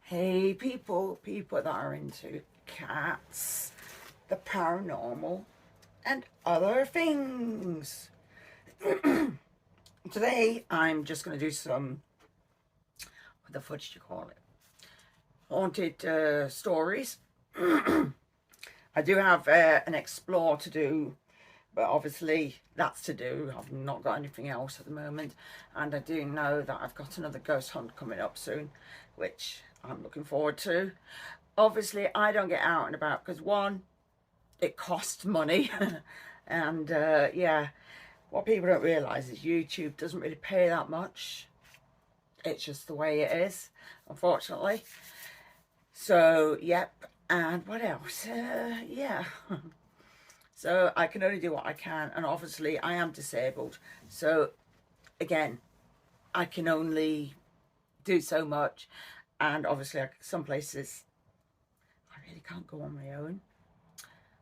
Hey people that are into cats, the paranormal, and other things. Today I'm just going to do some, what the fudge do you call it? Haunted stories. I do have an explore to do, but obviously that's to do. I've not got anything else at the moment, and I do know that I've got another ghost hunt coming up soon, which I'm looking forward to. Obviously I don't get out and about because one, it costs money and yeah, what people don't realize is YouTube doesn't really pay that much. It's just the way it is, unfortunately. So yep. And what else? Yeah. So I can only do what I can, and obviously I am disabled, so again I can only do so much, and obviously some places I really can't go on my own,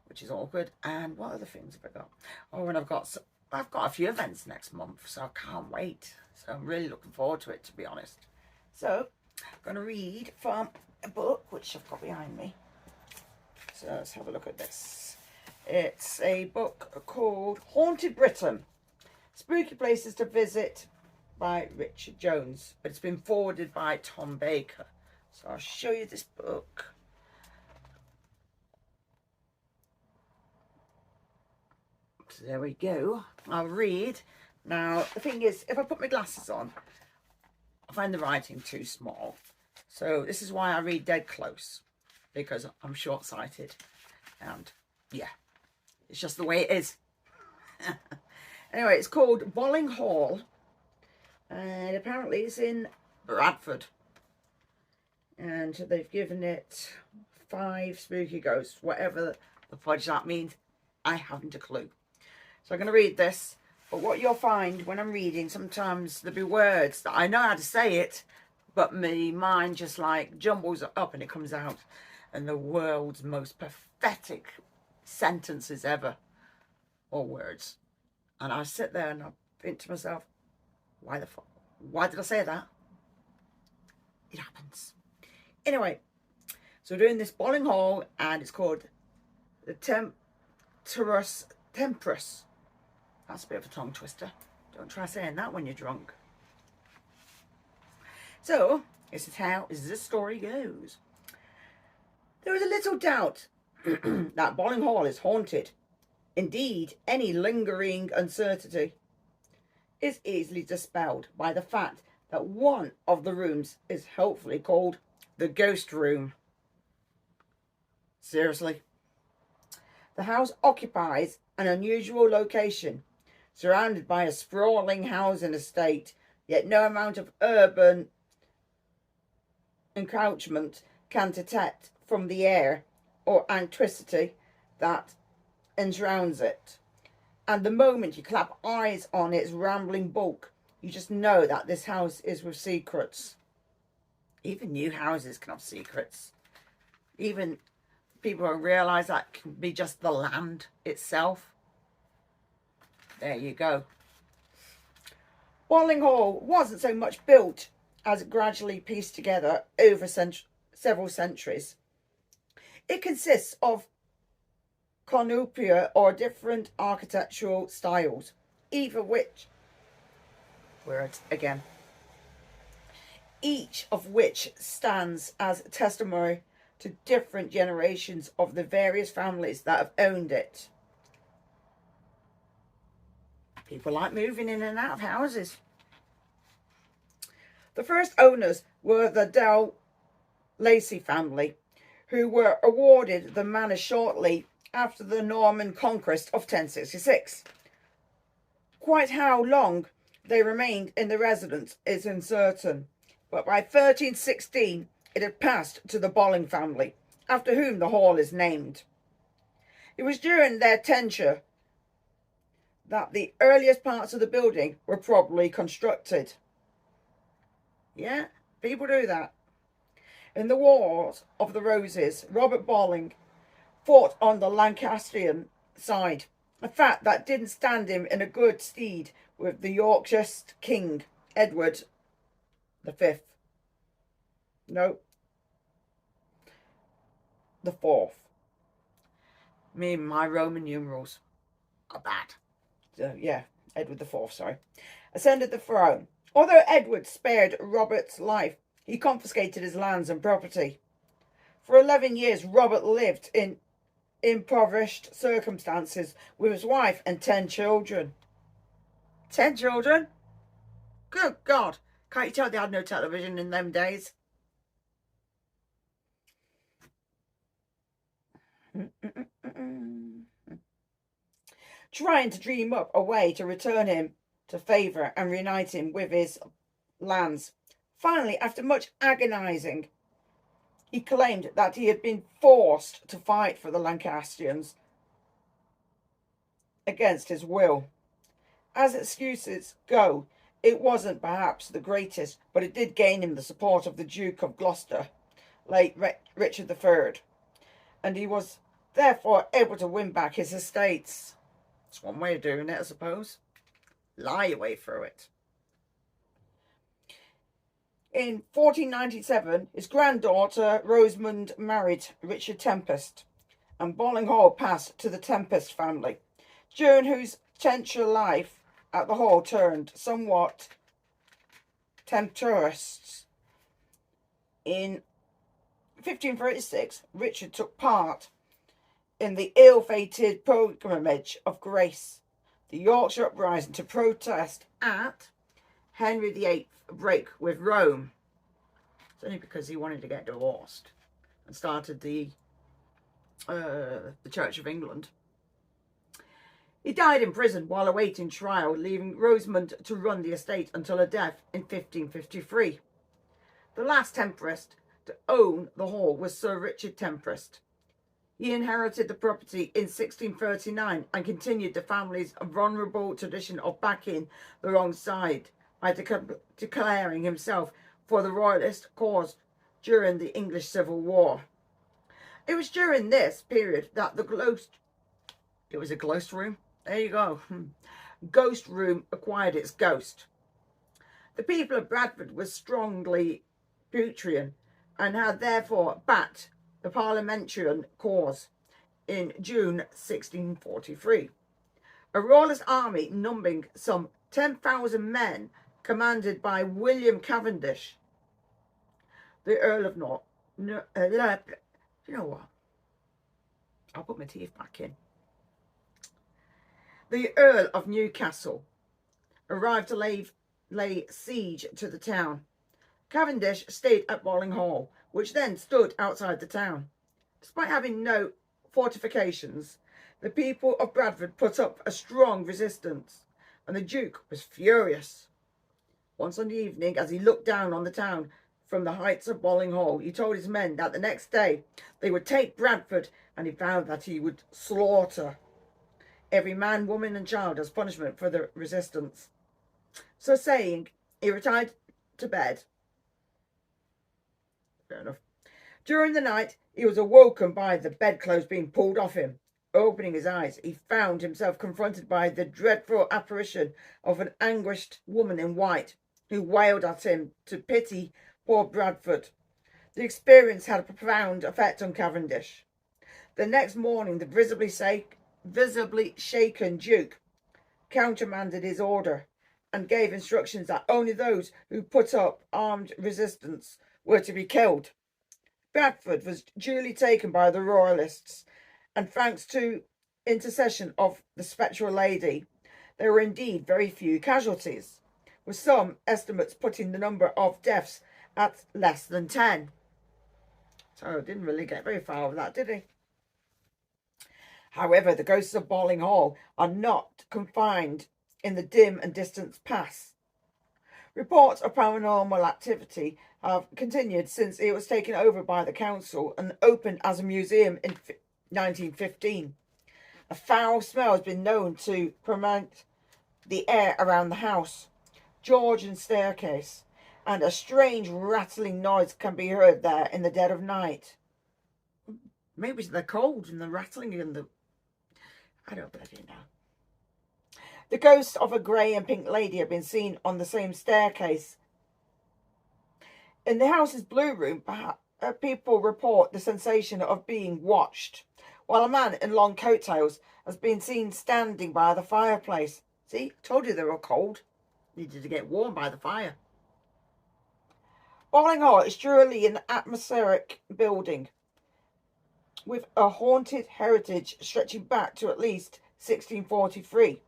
which is awkward. And what other things have I got? Oh, and I've got a few events next month, so I can't wait. So I'm really looking forward to it, to be honest. So I'm going to read from a book which I've got behind me. So let's have a look at this. It's a book called Haunted Britain, Spooky Places to Visit by Richard Jones, but it's been forwarded by Tom Baker. So I'll show you this book. So there we go. I'll read. Now, the thing is, if I put my glasses on, I find the writing too small. So this is why I read dead close, because I'm short-sighted. And yeah, it's just the way it is. Anyway, it's called Bolling Hall, and apparently it's in Bradford. And they've given it 5 spooky ghosts, whatever the fudge that means. I haven't a clue. So I'm going to read this, but what you'll find when I'm reading, sometimes there'll be words that I know how to say it, but my mind just like jumbles up and it comes out. And the world's most pathetic sentences ever, or words. And I sit there and I think to myself, why did I say that? It happens. Anyway, so we're doing this Bolling Hall, and it's called the Temperus. That's a bit of a tongue twister. Don't try saying that when you're drunk. So, this is how this story goes. There is a little doubt that Bolling Hall is haunted. Indeed, any lingering uncertainty is easily dispelled by the fact that one of the rooms is helpfully called the ghost room. Seriously. The house occupies an unusual location, surrounded by a sprawling housing estate, yet no amount of urban encroachment can detect from the air or electricity that ensurrounds it. And the moment you clap eyes on its rambling bulk, you just know that this house is with secrets. Even new houses can have secrets. Even people don't realise that can be just the land itself. There you go. Bolling Hall wasn't so much built as it gradually pieced together over several centuries. It consists of cornucopia or different architectural styles, either which, words again, each of which stands as testimony to different generations of the various families that have owned it. People like moving in and out of houses. The first owners were the Dell Lacey family, who were awarded the manor shortly after the Norman conquest of 1066. Quite how long they remained in the residence is uncertain, but by 1316 it had passed to the Bolling family, after whom the hall is named. It was during their tenure that the earliest parts of the building were probably constructed. Yeah, people do that. In the Wars of the Roses, Robert Bolling fought on the Lancastrian side, a fact that didn't stand him in a good stead with the Yorkshire King, Edward V. No, the Fourth. Me and my Roman numerals are bad. So, yeah, Edward the Fourth, sorry. Ascended the throne. Although Edward spared Robert's life, he confiscated his lands and property. For 11 years, Robert lived in impoverished circumstances with his wife and 10 children. 10 children? Good God. Can't you tell they had no television in them days? Trying to dream up a way to return him to favour and reunite him with his lands. Finally, after much agonising, he claimed that he had been forced to fight for the Lancastrians against his will. As excuses go, it wasn't perhaps the greatest, but it did gain him the support of the Duke of Gloucester, late Richard III, and he was therefore able to win back his estates. It's one way of doing it, I suppose. Lie your way through it. In 1497, his granddaughter Rosamund married Richard Tempest, and Bowling Hall passed to the Tempest family, during whose tenure life at the Hall turned somewhat tempestuous. In 1536, Richard took part in the ill-fated pilgrimage of grace, the Yorkshire uprising, to protest at Henry VIII's break with Rome. It's only because he wanted to get divorced and started the Church of England. He died in prison while awaiting trial, leaving Rosamund to run the estate until her death in 1553. The last Tempest to own the hall was Sir Richard Tempest. He inherited the property in 1639 and continued the family's vulnerable tradition of backing the wrong side by declaring himself for the royalist cause during the English Civil War. It was during this period that it was a ghost room. There you go. Ghost room acquired its ghost. The people of Bradford were strongly Puritan and had therefore backed the parliamentarian cause in June 1643. A royalist army numbering some 10,000 men, commanded by William Cavendish, the Earl of you know what? I'll put my teeth back in. The Earl of Newcastle arrived to lay siege to the town. Cavendish stayed at Bowling Hall, which then stood outside the town. Despite having no fortifications, the people of Bradford put up a strong resistance, and the Duke was furious. One Sunday evening, as he looked down on the town from the heights of Bowling Hall, he told his men that the next day they would take Bradford, and he vowed that he would slaughter every man, woman and child as punishment for the resistance. So saying, he retired to bed. Fair enough. During the night, he was awoken by the bedclothes being pulled off him. Opening his eyes, he found himself confronted by the dreadful apparition of an anguished woman in white, who wailed at him to pity poor Bradford. The experience had a profound effect on Cavendish. The next morning, the visibly shaken Duke countermanded his order and gave instructions that only those who put up armed resistance were to be killed. Bradford was duly taken by the royalists, and thanks to intercession of the spectral lady, there were indeed very few casualties, with some estimates putting the number of deaths at less than 10. So didn't really get very far with that, did he? However, the ghosts of Bowling Hall are not confined in the dim and distant past. Reports of paranormal activity have continued since it was taken over by the council and opened as a museum in 1915. A foul smell has been known to permeate the air around the house, Georgian staircase, and a strange rattling noise can be heard there in the dead of night. Maybe it's the cold and the rattling and the... I don't bloody know. The ghost of a grey and pink lady have been seen on the same staircase. In the house's blue room, people report the sensation of being watched, while a man in long coattails has been seen standing by the fireplace. See, I told you they were cold. Needed to get warm by the fire. Boiling Hall is truly an atmospheric building with a haunted heritage stretching back to at least 1643.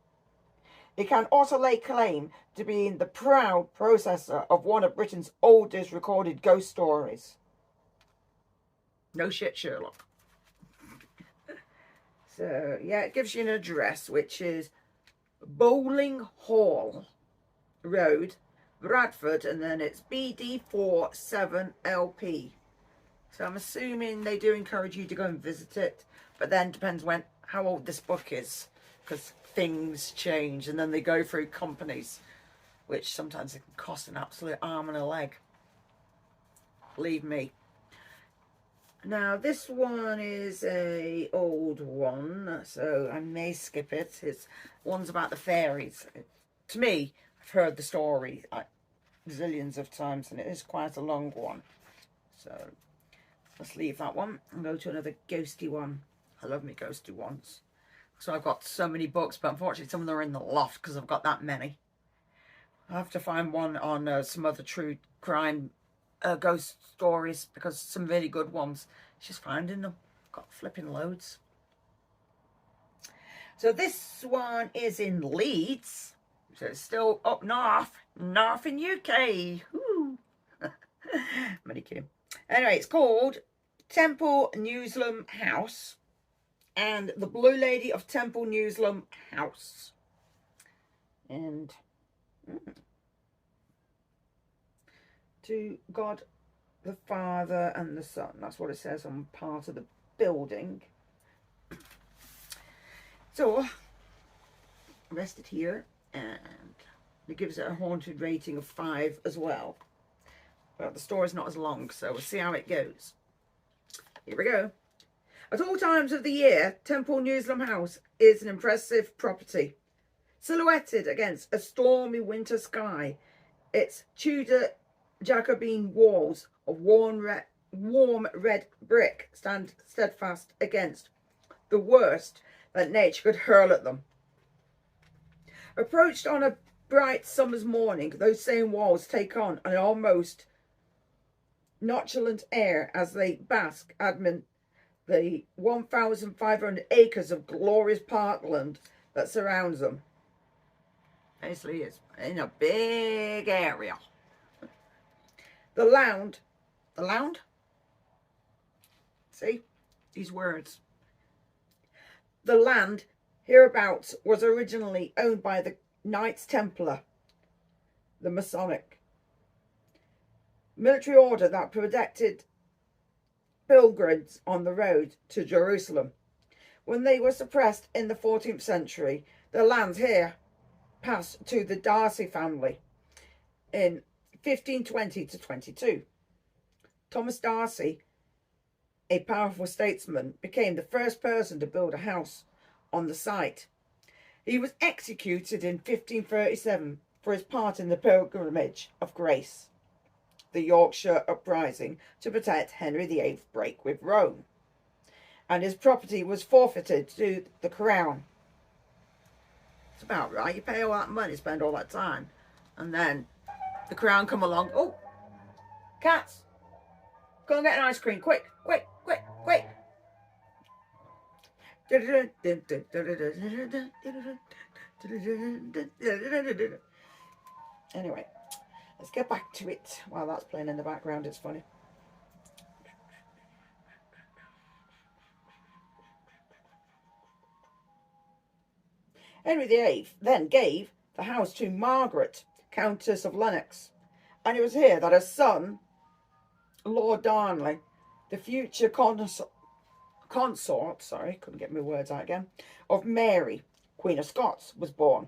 It can also lay claim to being the proud processor of one of Britain's oldest recorded ghost stories. No shit, Sherlock. So, yeah, it gives you an address, which is Bowling Hall Road, Bradford, and then it's BD47LP. So I'm assuming they do encourage you to go and visit it, but then depends how old this book is, because things change, and then they go through companies, which sometimes it can cost an absolute arm and a leg. Believe me. Now this one is a old one, so I may skip it. It's one's about the fairies. To me, I've heard the story zillions of times, and it is quite a long one. So let's leave that one and go to another ghosty one. I love me ghosty ones. So I've got so many books, but unfortunately some of them are in the loft because I've got that many. I have to find one on some other true crime ghost stories, because some really good ones, just finding them. Got flipping loads. So this one is in Leeds. So it's still up north in UK. Woo. Many kidding. Anyway, it's called Temple Newslam House and the Blue Lady of Temple Newslam House. And to God the Father and the Son. That's what it says on part of the building. So, rested here, and it gives it a haunted rating of 5 as well. But the story's not as long, so we'll see how it goes. Here we go. At all times of the year, Temple Newslam House is an impressive property. Silhouetted against a stormy winter sky, its Tudor Jacobean walls of warm red brick stand steadfast against the worst that nature could hurl at them. Approached on a bright summer's morning, those same walls take on an almost nonchalant air as they bask amid the 1,500 acres of glorious parkland that surrounds them. Basically, it's in a big area. The lound, see, these words. The land hereabouts was originally owned by the Knights Templar, the Masonic military order that protected pilgrims on the road to Jerusalem. When they were suppressed in the 14th century, the lands here passed to the Darcy family in 1520 to 22. Thomas Darcy, a powerful statesman, became the first person to build a house on the site. He was executed in 1537 for his part in the Pilgrimage of Grace, the Yorkshire uprising to protect Henry VIII's break with Rome, and his property was forfeited to the crown. It's about right. You pay all that money, spend all that time, and then the crown come along. Oh, cats, go and get an ice cream, quick, quick, quick, quick. Anyway, let's get back to it. While that's playing in the background, it's funny. Henry VIII then gave the house to Margaret, Countess of Lennox, and it was here that her son, Lord Darnley, the future consort, couldn't get my words out again, of Mary, Queen of Scots, was born.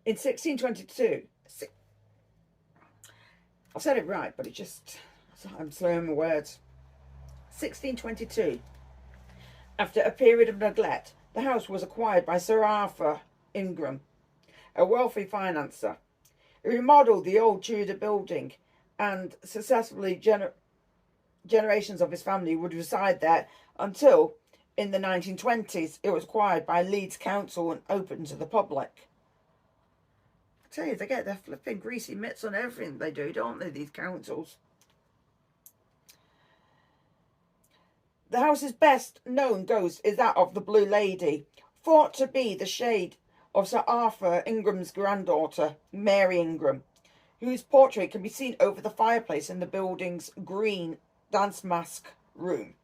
In 1622, I said it right, but I'm slurring my words. 1622, after a period of neglect, the house was acquired by Sir Arthur Ingram, a wealthy financier. He remodeled the old Tudor building and successfully generations of his family would reside there until in the 1920s it was acquired by Leeds Council and opened to the public. I tell you, they get their flipping greasy mitts on everything they do, don't they, these councils? The house's best known ghost is that of the Blue Lady, thought to be the shade of Sir Arthur Ingram's granddaughter, Mary Ingram, whose portrait can be seen over the fireplace in the building's green dance mask room.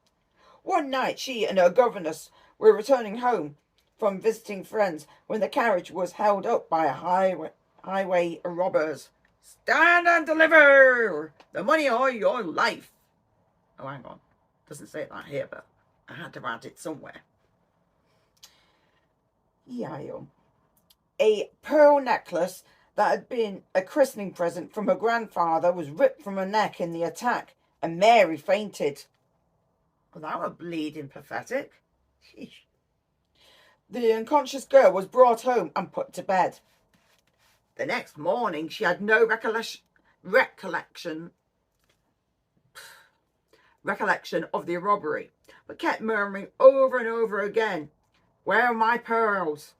One night she and her governess were returning home from visiting friends when the carriage was held up by highway robbers. "Stand and deliver the money or your life." Oh, hang on. Doesn't say it like here, but I had to add it somewhere. A pearl necklace that had been a christening present from her grandfather was ripped from her neck in the attack, and Mary fainted. Well, that was bleeding pathetic. Sheesh. The unconscious girl was brought home and put to bed. The next morning she had no recollection of the robbery, but kept murmuring over and over again, "Where are my pearls?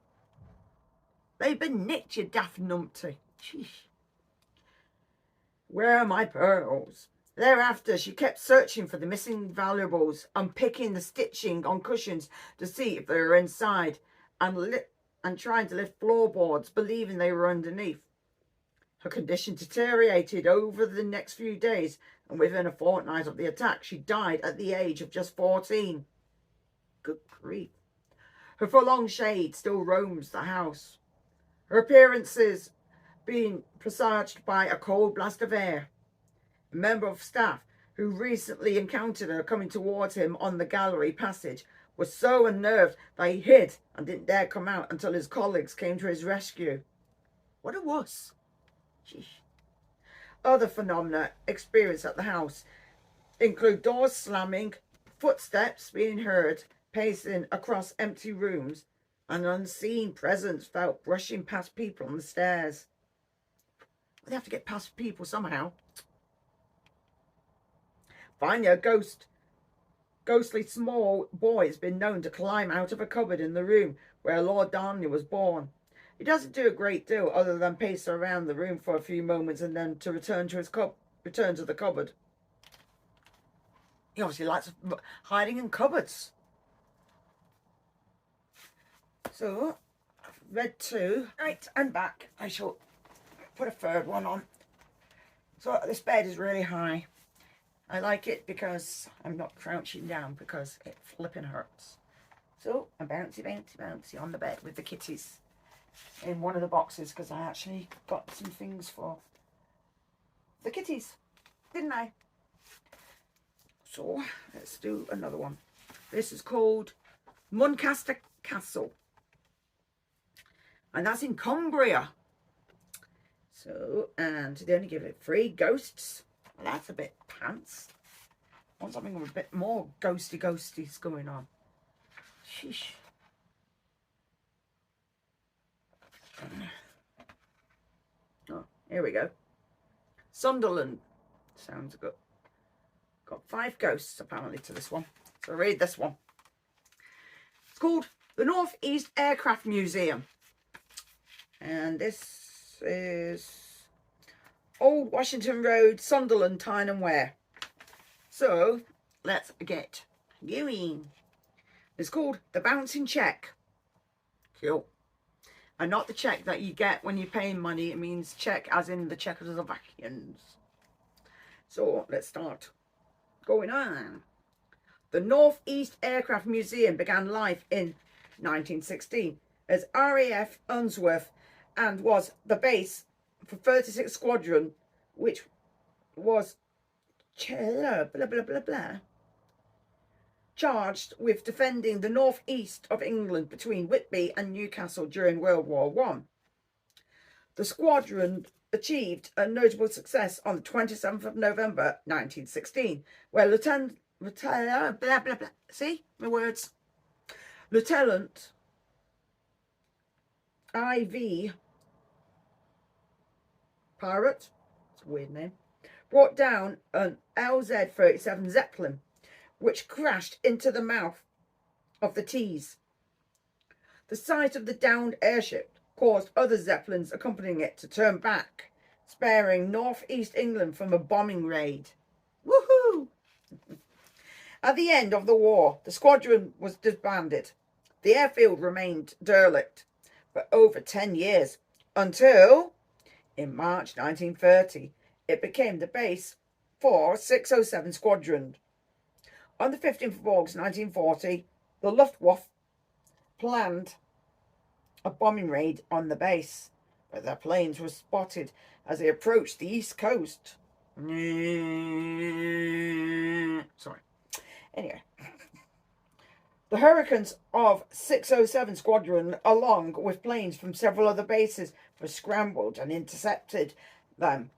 They've been nicked, you daft numpty. Sheesh. Where are my pearls?" Thereafter she kept searching for the missing valuables, unpicking the stitching on cushions to see if they were inside, and trying to lift floorboards, believing they were underneath. Her condition deteriorated over the next few days, and within a fortnight of the attack she died at the age of just 14. Good grief. Her prolonged shade still roams the house, her appearances being presaged by a cold blast of air. A member of staff who recently encountered her coming towards him on the gallery passage was so unnerved that he hid and didn't dare come out until his colleagues came to his rescue. What a wuss. Sheesh. Other phenomena experienced at the house include doors slamming, footsteps being heard pacing across empty rooms, and unseen presence felt brushing past people on the stairs. They have to get past people somehow. Finally, a ghostly small boy has been known to climb out of a cupboard in the room where Lord Darnley was born. He doesn't do a great deal other than pace around the room for a few moments and then to return to the cupboard. He obviously likes hiding in cupboards. So, I've read 2, right, and back. I shall put a third one on. So this bed is really high. I like it because I'm not crouching down because it flipping hurts. So I'm bouncy on the bed with the kitties in one of the boxes, because I actually got some things for the kitties, didn't I? So let's do another one. This is called Muncaster Castle, and that's in Cumbria. So, and they only give it 3 ghosts. Well, that's a bit pants. I want something with a bit more ghosties going on. Sheesh. Oh, here we go. Sunderland. Sounds good. Got 5 ghosts apparently to this one. So read this one. It's called the North East Aircraft Museum. And this is Old Washington Road, Sunderland, Tyne and Wear. So let's get going. It's called the Bouncing Check. Cool. And not the check that you get when you're paying money. It means check as in the Czechoslovakians. So let's start going on. The North East Aircraft Museum began life in 1916 as RAF Unsworth and was the base for 36th Squadron, which was charged with defending the northeast of England between Whitby and Newcastle during World War I. The squadron achieved a notable success on the 27th of November 1916, where Lieutenant I.V. Pirate, it's a weird name, brought down an LZ-37 Zeppelin, which crashed into the mouth of the Tees. The sight of the downed airship caused other Zeppelins accompanying it to turn back, sparing northeast England from a bombing raid. Woohoo! At the end of the war, the squadron was disbanded. The airfield remained derelict for over 10 years, until, in March 1930, it became the base for 607 Squadron. On the 15th of August 1940, the Luftwaffe planned a bombing raid on the base, but their planes were spotted as they approached the east coast. Sorry. Anyway, the Hurricanes of 607 Squadron, along with planes from several other bases, were scrambled and intercepted them,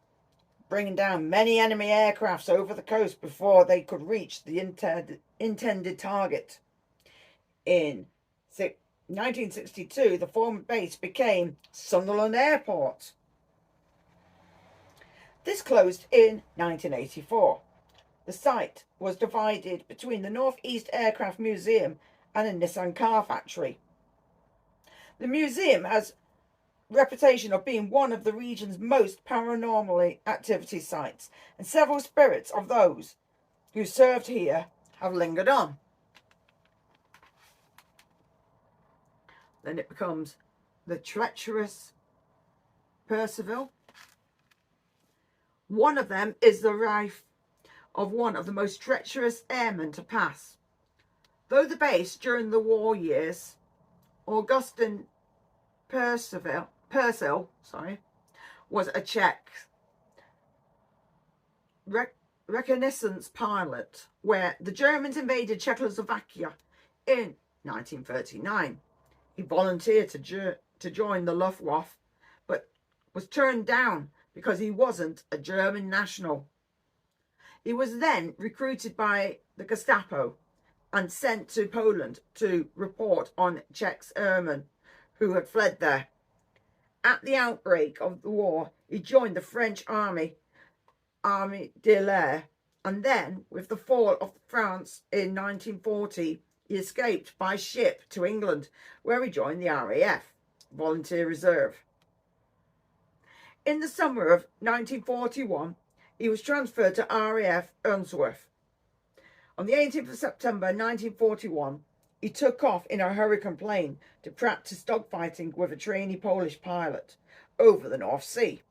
bringing down many enemy aircrafts over the coast before they could reach the intended target. In 1962, the former base became Sunderland Airport. This closed in 1984. The site was divided between the North East Aircraft Museum and a Nissan car factory. The museum has a reputation of being one of the region's most paranormal activity sites, and several spirits of those who served here have lingered on. Then it becomes the treacherous Percival. One of them is the life of one of the most treacherous airmen to pass. Though the base during the war years, Augustin Purcell, was a Czech reconnaissance pilot where the Germans invaded Czechoslovakia in 1939. He volunteered to join the Luftwaffe, but was turned down because he wasn't a German national. He was then recruited by the Gestapo and sent to Poland to report on Czech airmen who had fled there. At the outbreak of the war, he joined the French Army de l'Air, and then, with the fall of France in 1940, he escaped by ship to England, where he joined the RAF, Volunteer Reserve. In the summer of 1941, he was transferred to RAF Unsworth. On the 18th of September 1941, he took off in a Hurricane plane to practice dogfighting with a trainee Polish pilot over the North Sea.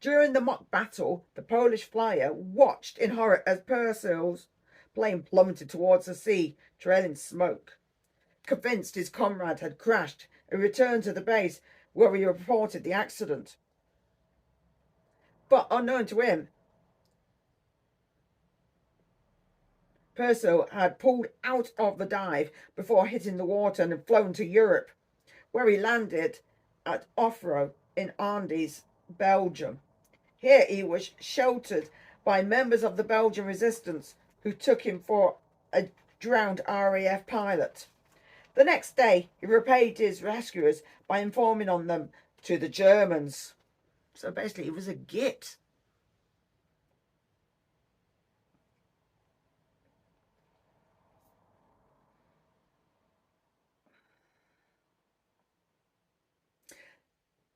During the mock battle, the Polish flyer watched in horror as Purcell's plane plummeted towards the sea, trailing smoke. Convinced his comrade had crashed, he returned to the base where he reported the accident. But unknown to him, Purcell had pulled out of the dive before hitting the water and had flown to Europe, where he landed at Offero in Andes, Belgium. Here he was sheltered by members of the Belgian resistance who took him for a drowned RAF pilot. The next day, he repaid his rescuers by informing on them to the Germans. So basically, he was a git.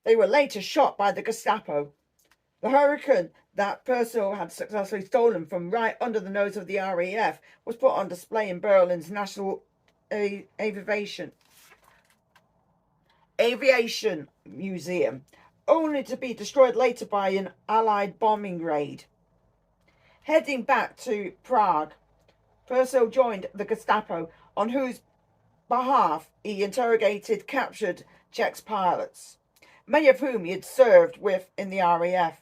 They were later shot by the Gestapo. The Hurricane that Purcell had successfully stolen from right under the nose of the RAF was put on display in Berlin's National Aviation Museum, only to be destroyed later by an Allied bombing raid. Heading back to Prague, Purcell joined the Gestapo, on whose behalf he interrogated captured Czech pilots, many of whom he had served with in the RAF.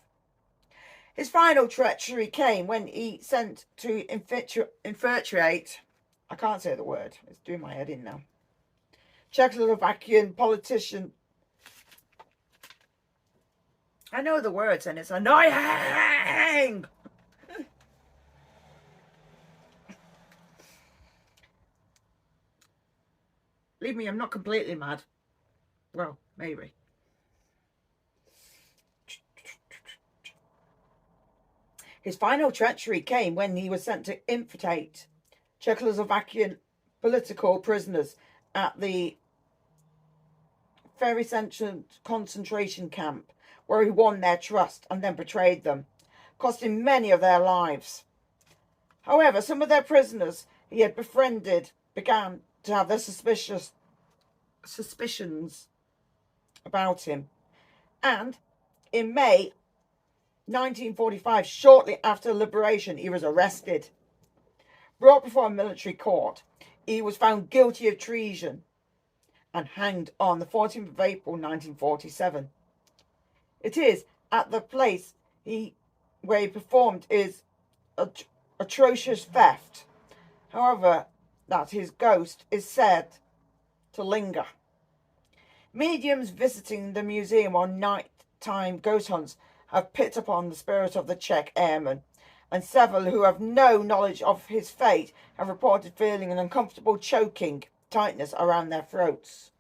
His final treachery came when he sent to infiltrate, I can't say the word, it's doing my head in now, Czechoslovakian Politician. I know the words and it's annoying! Believe me, I'm not completely mad. Well, maybe. His final treachery came when he was sent to infiltrate Czechoslovakian political prisoners at the Ferencváros concentration camp, where he won their trust and then betrayed them, costing many of their lives. However, some of their prisoners he had befriended began to have their suspicions about him, and in May 1945, shortly after liberation, he was arrested. Brought before a military court, he was found guilty of treason and hanged on the 14th of April 1947. It is at the place where he performed his atrocious theft, however, that his ghost is said to linger. Mediums visiting the museum on night-time ghost hunts have picked upon the spirit of the Czech airman, and several who have no knowledge of his fate have reported feeling an uncomfortable choking tightness around their throats.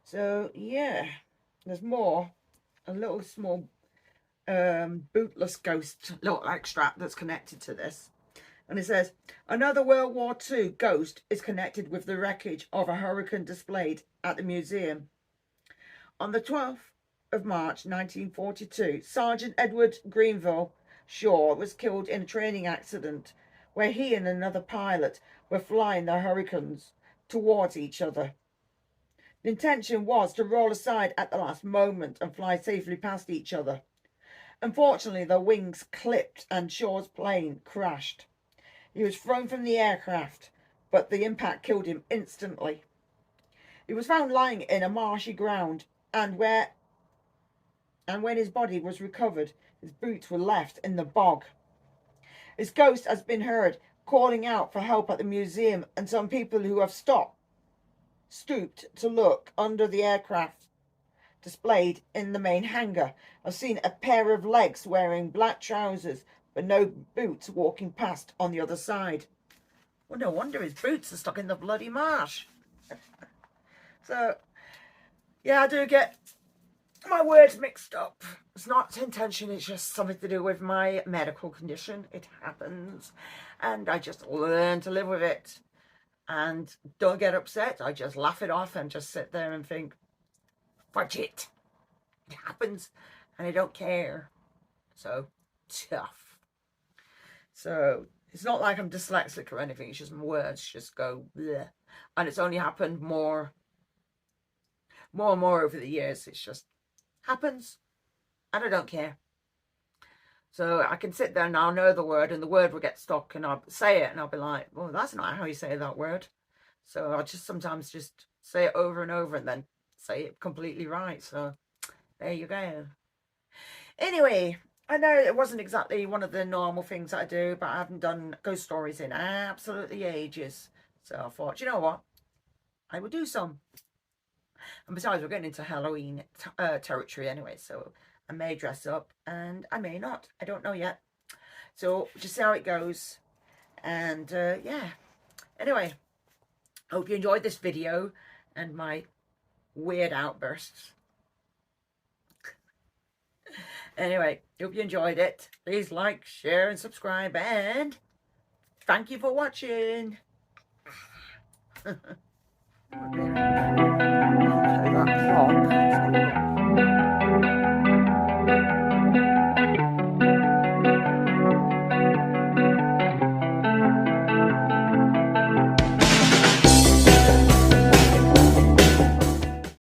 So yeah, there's more. A little small bootless ghost little extract that's connected to this. And it says, another World War II ghost is connected with the wreckage of a hurricane displayed at the museum. On the 12th of March 1942, Sergeant Edward Greenville Shaw was killed in a training accident where he and another pilot were flying their Hurricanes towards each other. The intention was to roll aside at the last moment and fly safely past each other. Unfortunately, their wings clipped and Shaw's plane crashed. He was thrown from the aircraft, but the impact killed him instantly. He was found lying in a marshy ground, and when his body was recovered, his boots were left in the bog. His ghost has been heard calling out for help at the museum, and some people who have stooped to look under the aircraft displayed in the main hangar have seen a pair of legs wearing black trousers but no boots walking past on the other side. Well, no wonder his boots are stuck in the bloody marsh. So, yeah, I do get my words mixed up. It's not intention, it's just something to do with my medical condition. It happens, and I just learn to live with it. And don't get upset. I just laugh it off and just sit there and think, fudge it. It happens, and I don't care. So, tough. So, it's not like I'm dyslexic or anything. It's just my words just go bleh. And it's only happened more and more over the years. It's just happens, and I don't care. So I can sit there and I'll know the word, and the word will get stuck, and I'll say it and I'll be like, well, that's not how you say that word. So I'll just sometimes just say it over and over and then say it completely right. So there you go. Anyway, I know it wasn't exactly one of the normal things I do, but I haven't done ghost stories in absolutely ages. So I thought, you know what? I will do some. And besides, we're getting into Halloween territory anyway, so I may dress up and I may not. I don't know yet. So just see how it goes. And yeah. Anyway, hope you enjoyed this video and my weird outbursts. Anyway, hope you enjoyed it. Please like, share and subscribe, and thank you for watching. That clock.